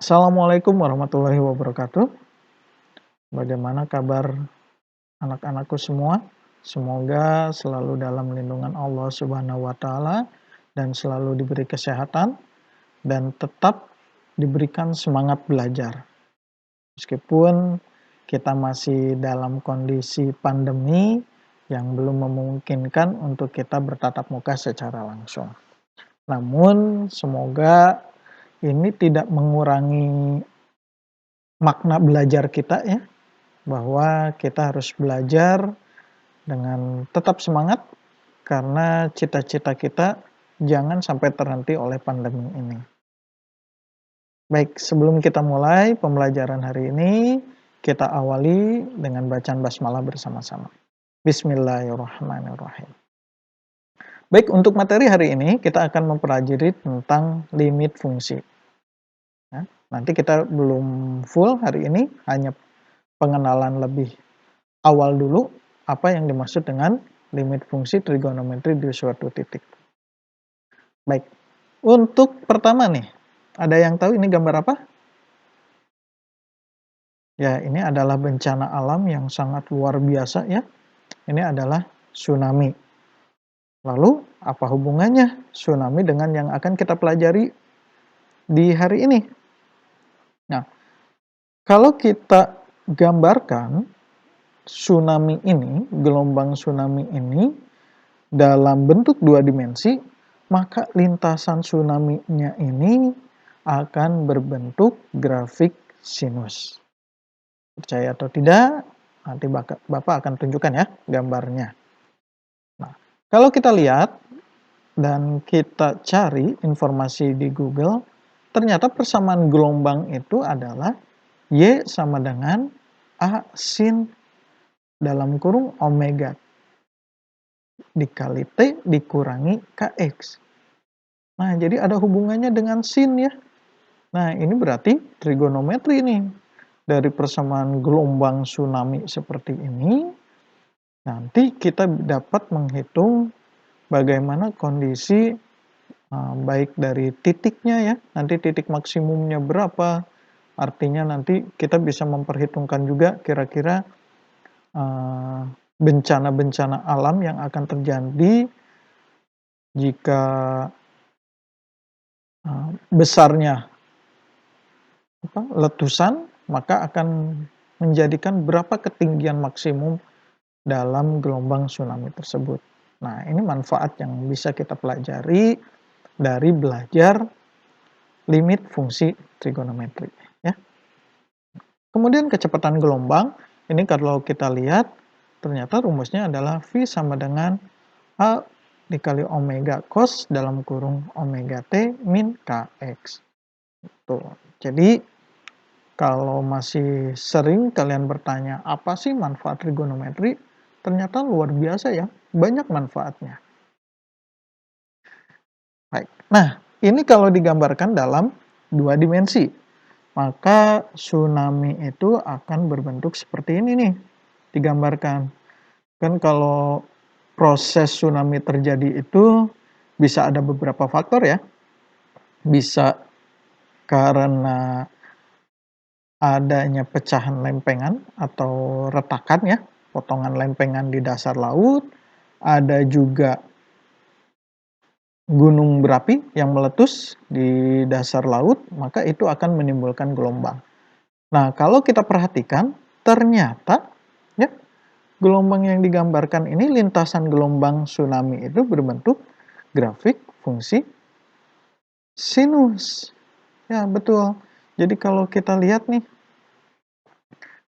Assalamualaikum warahmatullahi wabarakatuh. Bagaimana kabar anak-anakku semua? Semoga selalu dalam lindungan Allah Subhanahu wa Ta'ala dan selalu diberi kesehatan dan tetap diberikan semangat belajar. Meskipun kita masih dalam kondisi pandemi yang belum memungkinkan untuk kita bertatap muka secara langsung. Namun, semoga ini tidak mengurangi makna belajar kita ya, bahwa kita harus belajar dengan tetap semangat karena cita-cita kita jangan sampai terhenti oleh pandemi ini. Baik, sebelum kita mulai pembelajaran hari ini, kita awali dengan bacaan basmalah bersama-sama. Bismillahirrahmanirrahim. Baik, untuk materi hari ini kita akan mempelajari tentang limit fungsi. Nah, nanti kita belum full hari ini, hanya pengenalan lebih awal dulu apa yang dimaksud dengan limit fungsi trigonometri di suatu titik. Baik, untuk pertama nih, ada yang tahu ini gambar apa? Ya, ini adalah bencana alam yang sangat luar biasa ya. Ini adalah tsunami. Lalu, apa hubungannya tsunami dengan yang akan kita pelajari di hari ini? Nah, kalau kita gambarkan tsunami ini, gelombang tsunami ini dalam bentuk dua dimensi, maka lintasan tsunami-nya ini akan berbentuk grafik sinus. Percaya atau tidak, nanti Bapak akan tunjukkan ya gambarnya. Nah, kalau kita lihat dan kita cari informasi di Google, ternyata persamaan gelombang itu adalah Y sama dengan A sin dalam kurung omega dikali T dikurangi KX. Nah, jadi ada hubungannya dengan sin ya. Nah, ini berarti trigonometri ini. Dari persamaan gelombang tsunami seperti ini, nanti kita dapat menghitung bagaimana kondisi baik dari titiknya ya, nanti titik maksimumnya berapa, artinya nanti kita bisa memperhitungkan juga kira-kira bencana-bencana alam yang akan terjadi jika besarnya letusan, maka akan menjadikan berapa ketinggian maksimum dalam gelombang tsunami tersebut. Nah, ini manfaat yang bisa kita pelajari dari belajar limit fungsi trigonometri ya. Kemudian kecepatan gelombang, ini kalau kita lihat ternyata rumusnya adalah V sama dengan A dikali omega cos dalam kurung omega T min Kx. Tuh. Jadi kalau masih sering kalian bertanya apa sih manfaat trigonometri, ternyata luar biasa ya, banyak manfaatnya. Baik. Nah, ini kalau digambarkan dalam dua dimensi, maka tsunami itu akan berbentuk seperti ini nih, digambarkan. Kan kalau proses tsunami terjadi itu bisa ada beberapa faktor ya. Bisa karena adanya pecahan lempengan atau retakan ya, potongan lempengan di dasar laut, ada juga gunung berapi yang meletus di dasar laut, maka itu akan menimbulkan gelombang. Nah, kalau kita perhatikan, ternyata ya, gelombang yang digambarkan ini, lintasan gelombang tsunami itu berbentuk grafik fungsi sinus. Ya, betul. Jadi kalau kita lihat nih,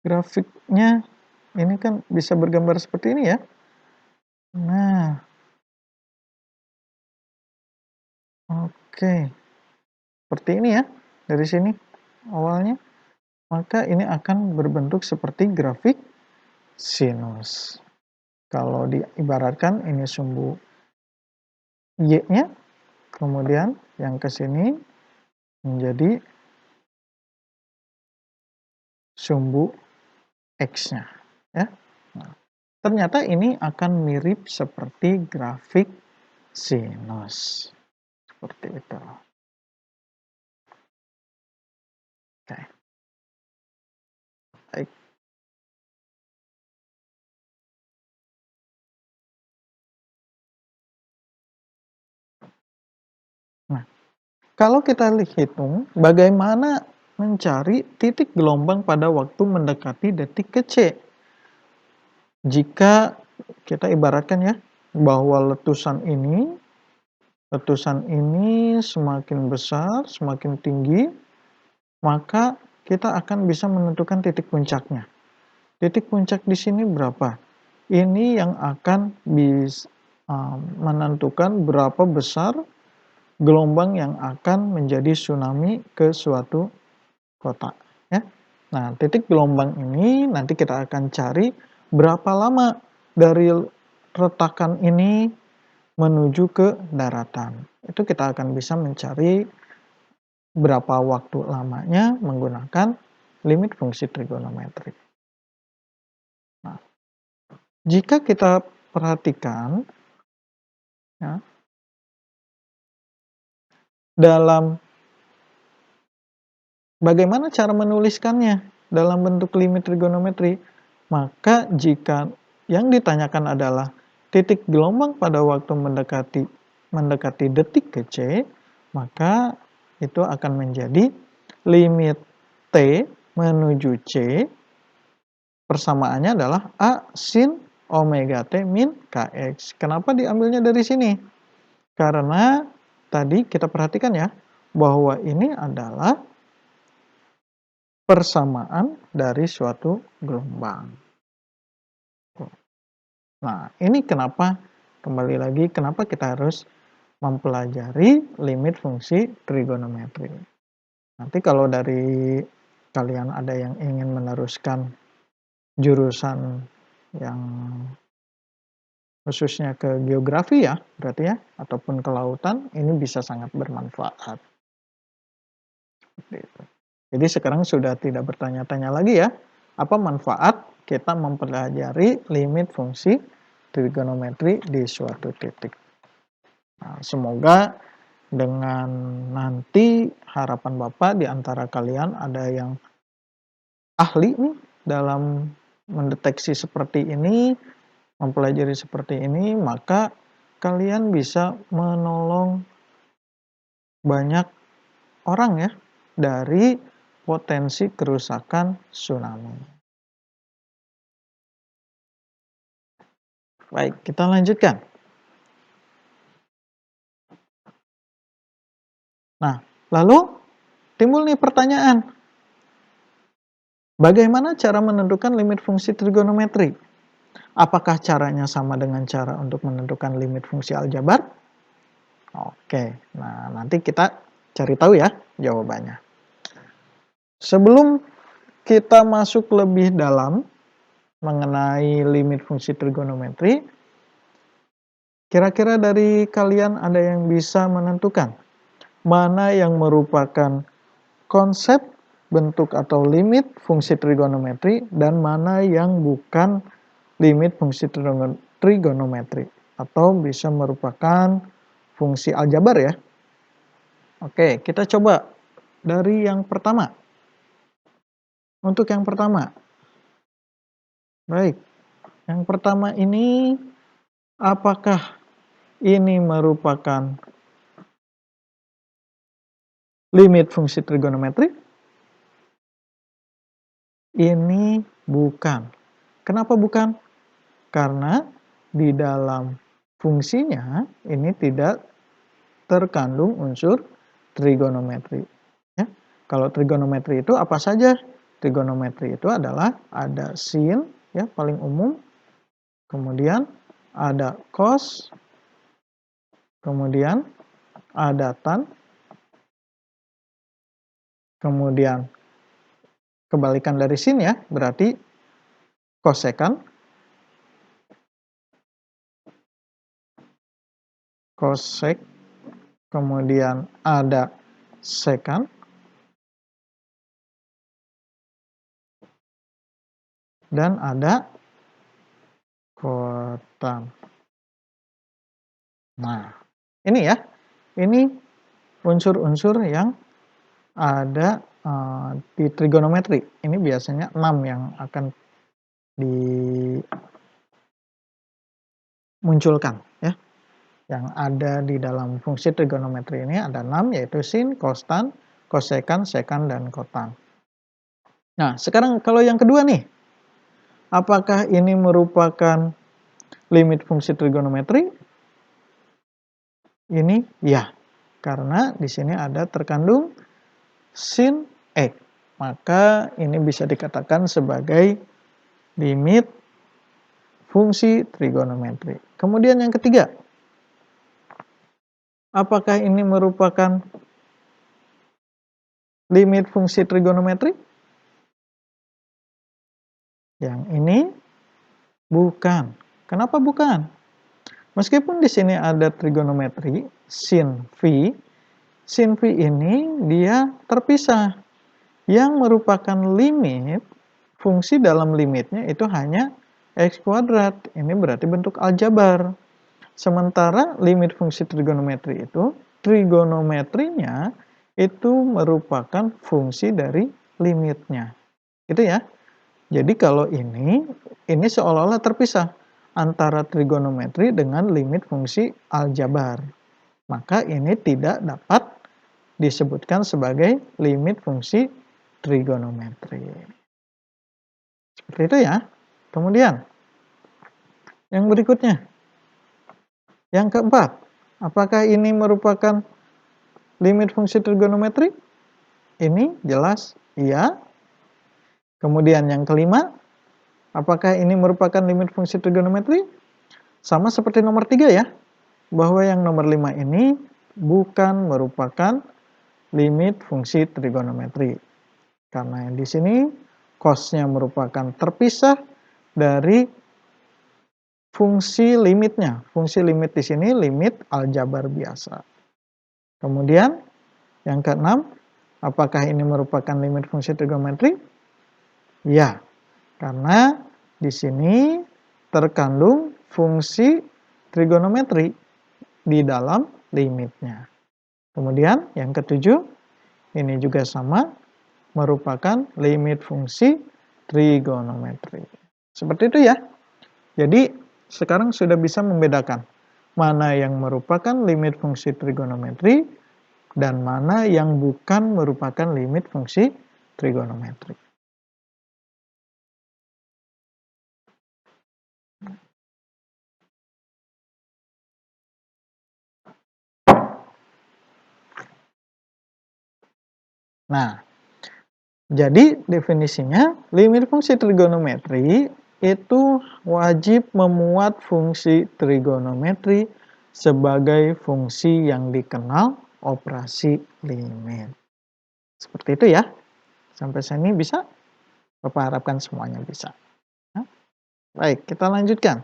grafiknya ini kan bisa bergambar seperti ini ya. Nah, oke. Seperti ini ya, dari sini awalnya. Maka ini akan berbentuk seperti grafik sinus. Kalau diibaratkan ini sumbu Y-nya, kemudian yang ke sini menjadi sumbu X-nya. Ya. Nah, ternyata ini akan mirip seperti grafik sinus. Seperti itu. Baik. Nah, kalau kita hitung bagaimana mencari titik gelombang pada waktu mendekati detik ke C. Jika kita ibaratkan ya, bahwa letusan ini semakin besar, semakin tinggi, maka kita akan bisa menentukan titik puncaknya. Titik puncak di sini berapa? Ini yang akan menentukan berapa besar gelombang yang akan menjadi tsunami ke suatu kota. Ya. Nah, titik gelombang ini nanti kita akan cari berapa lama dari retakan ini menuju ke daratan. Itu kita akan bisa mencari berapa waktu lamanya menggunakan limit fungsi trigonometri. Nah, jika kita perhatikan ya, dalam bagaimana cara menuliskannya dalam bentuk limit trigonometri, maka jika yang ditanyakan adalah titik gelombang pada waktu mendekati detik ke C, maka itu akan menjadi limit T menuju C, persamaannya adalah A sin omega T min Kx. Kenapa diambilnya dari sini? Karena tadi kita perhatikan ya, bahwa ini adalah persamaan dari suatu gelombang. Nah, ini kenapa, kembali lagi, kenapa kita harus mempelajari limit fungsi trigonometri. Nanti kalau dari kalian ada yang ingin meneruskan jurusan yang khususnya ke geografi ya, berarti ya, ataupun kelautan, ini bisa sangat bermanfaat. Jadi sekarang sudah tidak bertanya-tanya lagi ya, apa manfaat kita mempelajari limit fungsi trigonometri di suatu titik. Nah, semoga dengan nanti harapan Bapak di antara kalian ada yang ahli nih dalam mendeteksi seperti ini, mempelajari seperti ini, maka kalian bisa menolong banyak orang ya dari potensi kerusakan tsunami. Baik, kita lanjutkan. Nah, lalu timbul nih pertanyaan. Bagaimana cara menentukan limit fungsi trigonometri? Apakah caranya sama dengan cara untuk menentukan limit fungsi aljabar? Oke, nah nanti kita cari tahu ya jawabannya. Sebelum kita masuk lebih dalam mengenai limit fungsi trigonometri, kira-kira dari kalian ada yang bisa menentukan mana yang merupakan konsep bentuk atau limit fungsi trigonometri dan mana yang bukan limit fungsi trigonometri atau bisa merupakan fungsi aljabar ya. Oke, kita coba dari yang pertama. Untuk yang pertama, baik, yang pertama ini apakah ini merupakan limit fungsi trigonometri? Ini bukan. Kenapa bukan? Karena di dalam fungsinya ini tidak terkandung unsur trigonometri. Ya. Kalau trigonometri itu apa saja? Trigonometri itu adalah ada sin, ya paling umum, kemudian ada cos, kemudian ada tan, kemudian kebalikan dari sin ya, berarti kosekan, kosek, kemudian ada sekan, dan ada kotan. Nah, ini ya, ini unsur-unsur yang ada di trigonometri. Ini biasanya 6 yang akan dimunculkan ya. Yang ada di dalam fungsi trigonometri ini ada 6, yaitu sin, kostan, kosekan, sekan, dan kotan. Nah, sekarang kalau yang kedua nih, apakah ini merupakan limit fungsi trigonometri? Ini ya, karena di sini ada terkandung sin X. Maka ini bisa dikatakan sebagai limit fungsi trigonometri. Kemudian yang ketiga, apakah ini merupakan limit fungsi trigonometri? Yang ini bukan. Kenapa bukan? Meskipun di sini ada trigonometri sin phi ini dia terpisah. Yang merupakan limit, fungsi dalam limitnya itu hanya x kuadrat. Ini berarti bentuk aljabar. Sementara limit fungsi trigonometri itu, trigonometrinya itu merupakan fungsi dari limitnya. Gitu ya. Jadi kalau ini seolah-olah terpisah antara trigonometri dengan limit fungsi aljabar. Maka ini tidak dapat disebutkan sebagai limit fungsi trigonometri. Seperti itu ya. Kemudian, yang berikutnya. Yang keempat, apakah ini merupakan limit fungsi trigonometri? Ini jelas iya. Kemudian yang kelima, apakah ini merupakan limit fungsi trigonometri? Sama seperti nomor 3 ya. Bahwa yang nomor 5 ini bukan merupakan limit fungsi trigonometri. Karena di sini cos-nya merupakan terpisah dari fungsi limitnya. Fungsi limit di sini limit aljabar biasa. Kemudian yang keenam, apakah ini merupakan limit fungsi trigonometri? Ya, karena di sini terkandung fungsi trigonometri di dalam limitnya. Kemudian yang ketujuh, ini juga sama, merupakan limit fungsi trigonometri. Seperti itu ya. Jadi sekarang sudah bisa membedakan mana yang merupakan limit fungsi trigonometri dan mana yang bukan merupakan limit fungsi trigonometri. Nah, jadi definisinya limit fungsi trigonometri itu wajib memuat fungsi trigonometri sebagai fungsi yang dikenal operasi limit. Seperti itu ya. Sampai sini bisa? Bapak harapkan semuanya bisa. Nah, baik, kita lanjutkan.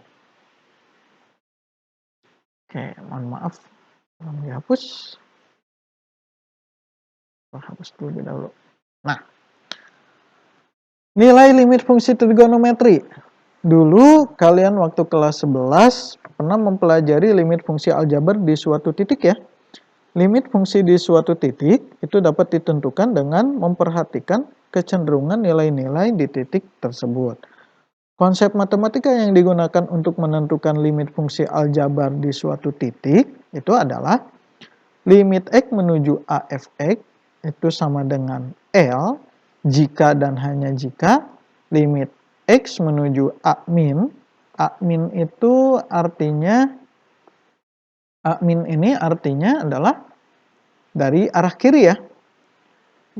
Oke, mohon maaf. Belum dihapus. Hapus dulu dahulu. Nah, nilai limit fungsi trigonometri. Dulu kalian waktu kelas 11 pernah mempelajari limit fungsi aljabar di suatu titik ya. Limit fungsi di suatu titik itu dapat ditentukan dengan memperhatikan kecenderungan nilai-nilai di titik tersebut. Konsep matematika yang digunakan untuk menentukan limit fungsi aljabar di suatu titik itu adalah limit x menuju AFX itu sama dengan L jika dan hanya jika limit x menuju A min itu artinya ini artinya adalah dari arah kiri ya.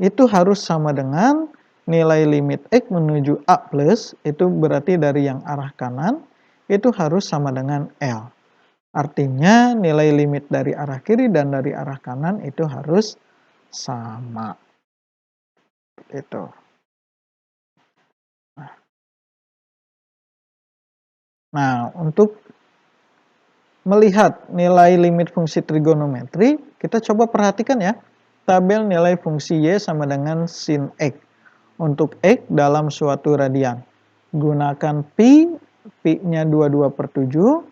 Itu harus sama dengan nilai limit x menuju A plus, itu berarti dari yang arah kanan, itu harus sama dengan L. Artinya nilai limit dari arah kiri dan dari arah kanan itu harus sama. Itu. Nah, untuk melihat nilai limit fungsi trigonometri, kita coba perhatikan ya. Tabel nilai fungsi Y sama dengan sin X. Untuk X dalam suatu radian. Gunakan pi-nya 22/7,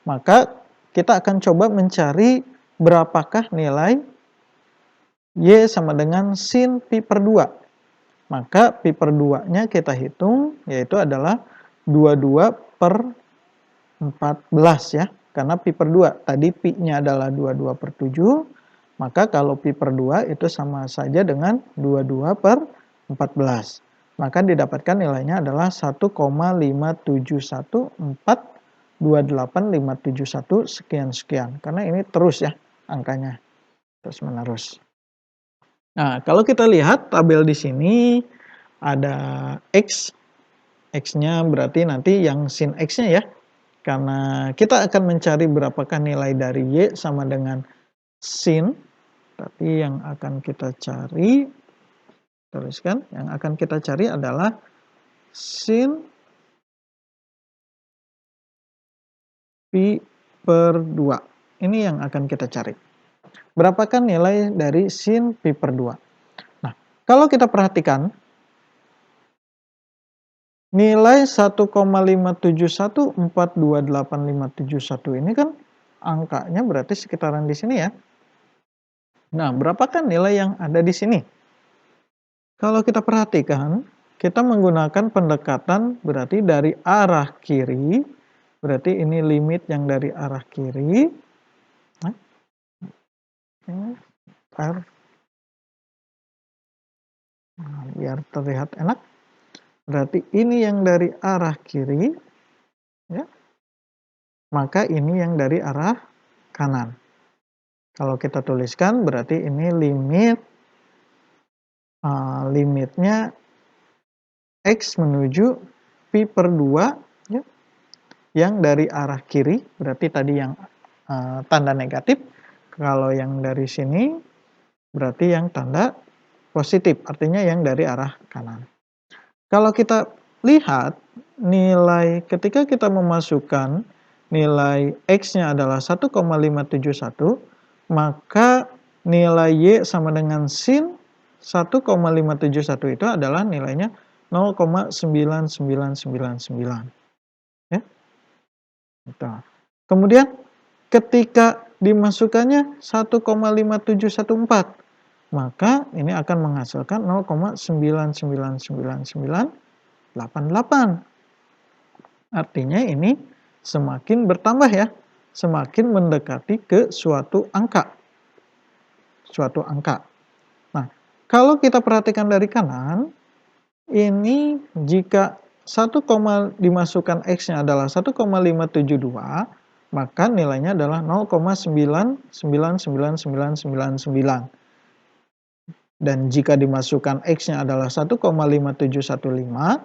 maka kita akan coba mencari berapakah nilai Y sama dengan sin pi per 2. Maka pi per 2-nya kita hitung, yaitu adalah 22 per 14 ya. Karena pi per 2, tadi pi-nya adalah 22 per 7, maka kalau pi per 2 itu sama saja dengan 22 per 14. Maka didapatkan nilainya adalah 1,571428571 sekian-sekian. Karena ini terus ya angkanya, terus menerus. Nah, kalau kita lihat tabel di sini ada X. X-nya berarti nanti yang sin X-nya ya. Karena kita akan mencari berapakah nilai dari Y sama dengan sin. Tapi yang akan kita cari, tuliskan, yang akan kita cari adalah sin pi per 2. Ini yang akan kita cari. Berapakah nilai dari sin pi per 2? Nah, kalau kita perhatikan, nilai 1,571428571 ini kan angkanya berarti sekitaran di sini ya. Nah, berapakah nilai yang ada di sini? Kalau kita perhatikan, kita menggunakan pendekatan berarti dari arah kiri, berarti ini limit yang dari arah kiri. Nah, biar terlihat enak. Berarti ini yang dari arah kiri, ya. Maka ini yang dari arah kanan. Kalau kita tuliskan berarti ini limitnya X menuju pi per 2 ya, yang dari arah kiri, berarti tadi yang tanda negatif. Kalau yang dari sini berarti yang tanda positif, artinya yang dari arah kanan. Kalau kita lihat nilai ketika kita memasukkan nilai X-nya adalah 1,571, maka nilai Y sama dengan sin 1,571 itu adalah nilainya 0,9999. Ya. Gitu. Kemudian ketika dimasukkannya 1,5714, maka ini akan menghasilkan 0,999988. Artinya ini semakin bertambah ya, semakin mendekati ke suatu angka. Nah, kalau kita perhatikan dari kanan, ini jika 1, dimasukkan X-nya adalah 1,572, maka nilainya adalah 0,999999. Dan jika dimasukkan X-nya adalah 1,5715,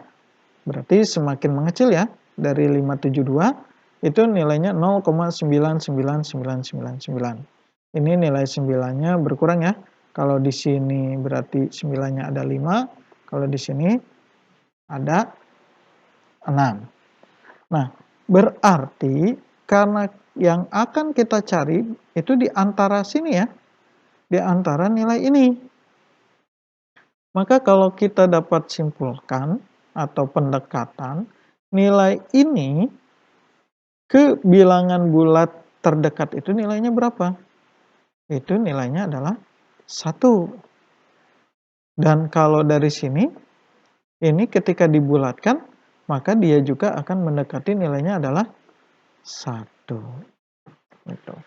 berarti semakin mengecil ya, dari 572, itu nilainya 0,999999. Ini nilai 9-nya berkurang ya. Kalau di sini berarti 9-nya ada 5, kalau di sini ada 6. Nah, berarti karena yang akan kita cari itu di antara sini ya, di antara nilai ini. Maka kalau kita dapat simpulkan atau pendekatan, nilai ini ke bilangan bulat terdekat itu nilainya berapa? Itu nilainya adalah 1. Dan kalau dari sini, ini ketika dibulatkan, maka dia juga akan mendekati nilainya adalah 1. Gitu.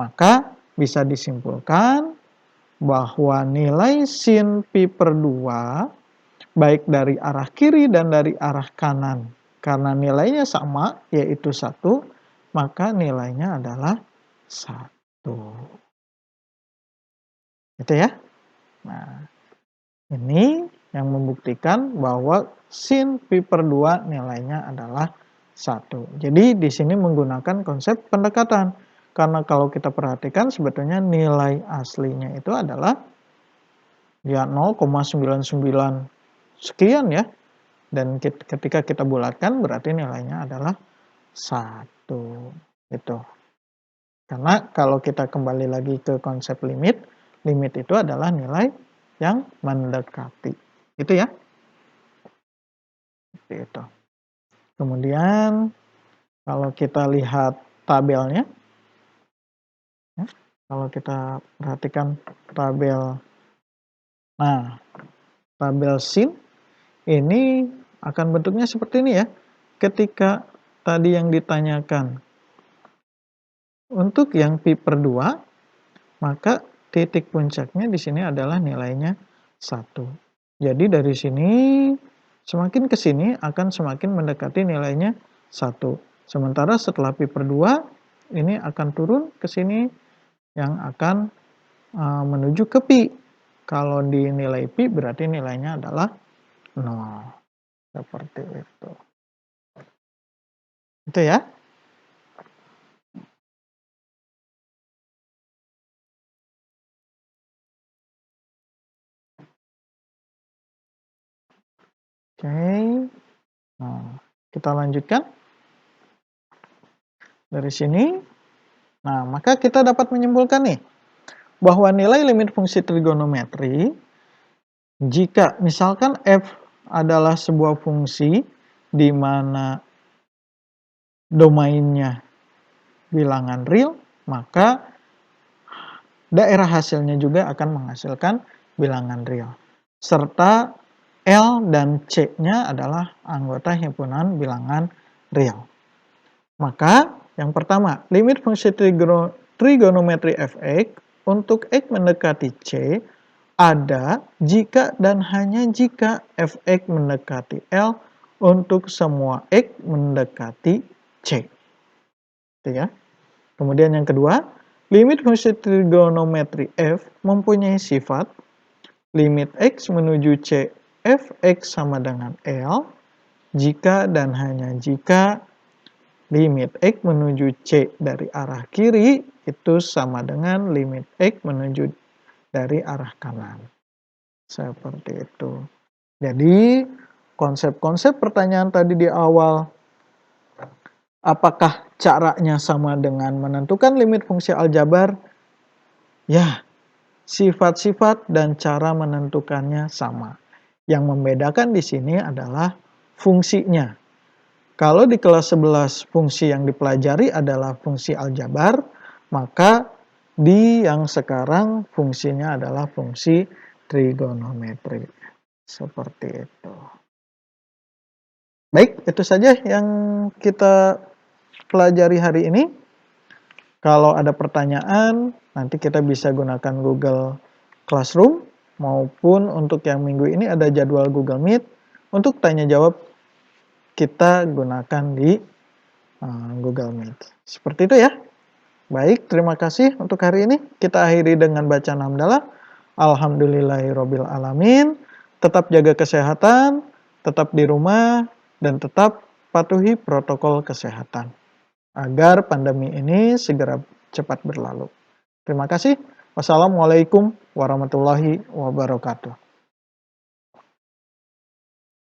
Maka bisa disimpulkan bahwa nilai sin pi per 2 baik dari arah kiri dan dari arah kanan, karena nilainya sama yaitu 1, maka nilainya adalah 1. Gitu ya. Nah, ini yang membuktikan bahwa sin pi per 2 nilainya adalah 1. Jadi di sini menggunakan konsep pendekatan. Karena kalau kita perhatikan sebetulnya nilai aslinya itu adalah ya 0,99 sekian ya. Dan ketika kita bulatkan berarti nilainya adalah 1. Gitu. Karena kalau kita kembali lagi ke konsep limit, limit itu adalah nilai yang mendekati. Itu ya. Seperti itu. Kemudian kalau kita lihat tabelnya, ya, kalau kita perhatikan tabel Nah, tabel sin ini akan bentuknya seperti ini ya. Ketika tadi yang ditanyakan untuk yang pi per 2, maka titik puncaknya di sini adalah nilainya 1. Jadi dari sini semakin ke sini akan semakin mendekati nilainya 1. Sementara setelah pi per 2 ini akan turun ke sini yang akan menuju ke pi. Kalau dinilai pi berarti nilainya adalah 0. Seperti itu. Itu ya. Oke. Nah, kita lanjutkan dari sini. Nah, maka kita dapat menyimpulkan nih bahwa nilai limit fungsi trigonometri jika misalkan f adalah sebuah fungsi di mana domainnya bilangan real, maka daerah hasilnya juga akan menghasilkan bilangan real. Serta L dan C-nya adalah anggota himpunan bilangan real. Maka yang pertama, limit fungsi trigonometri fx untuk x mendekati C ada jika dan hanya jika fx mendekati L untuk semua x mendekati C. Itu ya. Kemudian yang kedua, limit fungsi trigonometri f mempunyai sifat limit x menuju C fx sama dengan L jika dan hanya jika limit x menuju C dari arah kiri itu sama dengan limit x menuju dari arah kanan. Seperti itu. Jadi, konsep-konsep pertanyaan tadi di awal, apakah caranya sama dengan menentukan limit fungsi aljabar? Ya, sifat-sifat dan cara menentukannya sama. Yang membedakan di sini adalah fungsinya. Kalau di kelas 11 fungsi yang dipelajari adalah fungsi aljabar, maka di yang sekarang fungsinya adalah fungsi trigonometri. Seperti itu. Baik, itu saja yang kita pelajari hari ini. Kalau ada pertanyaan, nanti kita bisa gunakan Google Classroom, maupun untuk yang minggu ini ada jadwal Google Meet. Untuk tanya jawab, kita gunakan di Google Meet. Seperti itu ya. Baik, terima kasih untuk hari ini. Kita akhiri dengan bacaan hamdalah. Alhamdulillahirabbil alamin. Tetap jaga kesehatan, tetap di rumah, dan tetap patuhi protokol kesehatan agar pandemi ini segera cepat berlalu. Terima kasih. Wassalamualaikum warahmatullahi wabarakatuh.